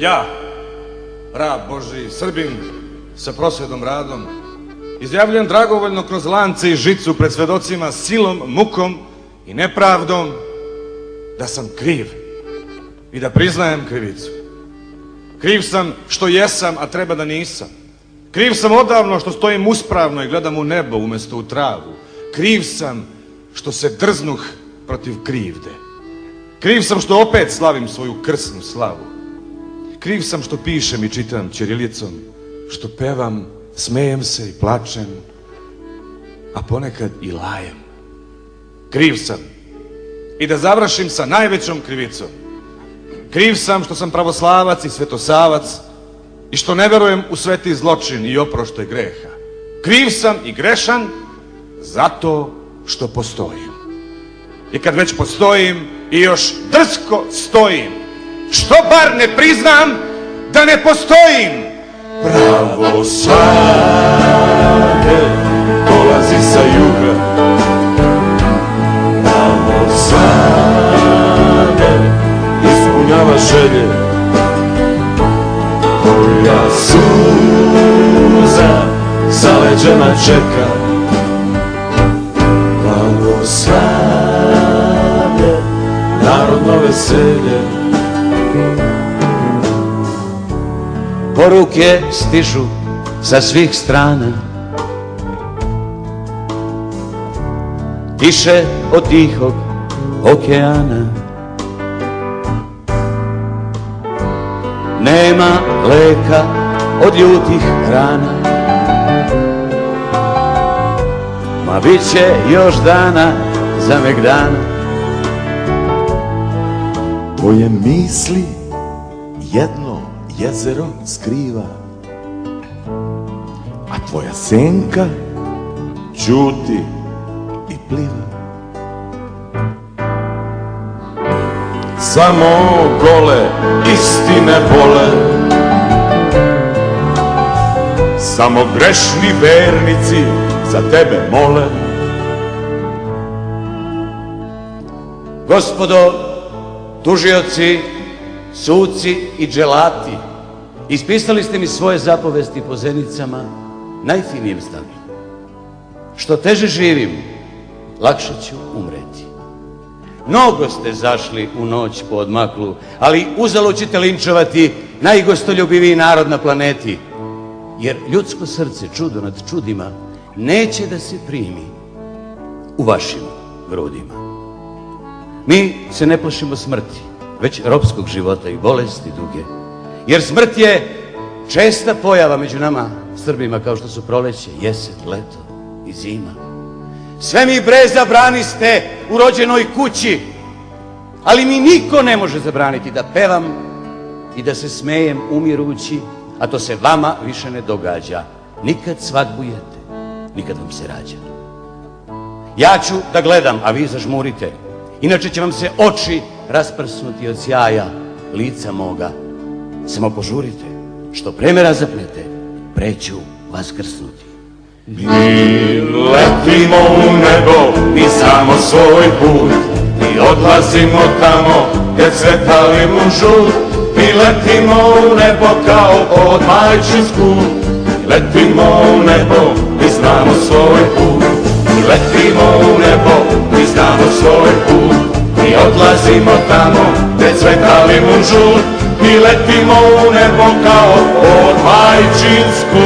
Ja, rab Božji, Srbin, sa prosvjedom radom, izjavljujem dragovoljno kroz lance i žicu pred svedocima silom, mukom i nepravdom da sam kriv i da priznajem krivicu. Kriv sam što jesam, a treba da nisam. Kriv sam odavno što stojim uspravno i gledam u nebo umjesto u travu. Kriv sam što se drznuh protiv krivde. Kriv sam što opet slavim svoju krsnu slavu. Kriv sam što pišem i čitam ćirilicom, što pevam, smejem se i plačem, a ponekad i lajem. Kriv sam. I da završim sa najvećom krivicom. Kriv sam što sam pravoslavac i svetosavac i što ne verujem u sveti zločin i oproštaj greha. Kriv sam i grešan zato što postojim. I kad već postojim i još drsko stojim, što bar ne priznam da ne postojim. Pravoslavlje dolazi sa juga. Pravoslavlje ispunjava želje. Koja suza zaleđena čeka. Pravoslavlje, narodno veselje. Poruke stižu sa svih strana, tiše od tihog okeana. Nema leka od ljutih rana, ma bit će još dana za megdana. Tvoje misli jedno jezero skriva, a tvoja senka ćuti i pliva. Samo gole istine bole, samo grešni vernici za tebe mole. Gospodo, tužioci, suci i dželati, ispisali ste mi svoje zapovesti po zenicama najfinijem stavlju. Što teže živim, lakše ću umreti. Mnogo ste zašli u noć po odmaklu, ali uzalud ćete linčovati najgostoljubiviji narod na planeti. Jer ljudsko srce, čudo nad čudima, neće da se primi u vašim grudima. Mi se ne plašimo smrti, već ropskog života i bolesti duge. Jer smrt je česta pojava među nama Srbima, kao što su proleće, jesen, leto i zima. Sve mi bre zabraniste u rođenoj kući, ali mi niko ne može zabraniti da pevam i da se smejem umirući, a to se vama više ne događa. Nikad svadbujete, nikad vam se rađa. Ja ću da gledam, a vi zažmurite, inače će vam se oči rasprsnuti od sjaja lica moga. Samo požurite, što pre me razapnete, pre ću vas krsnuti. Mi letimo u nebo, mi znamo svoj put, mi odlazimo tamo gdje cvetali mu žut. Mi letimo u nebo kao pod majčinsku, mi letimo u nebo, mi znamo svoj put. Mi letimo u nebo, mi znamo svoj put, mi odlazimo tamo gdje cvetali mu žut. Mi letimo u nebo kao pod majčinsku.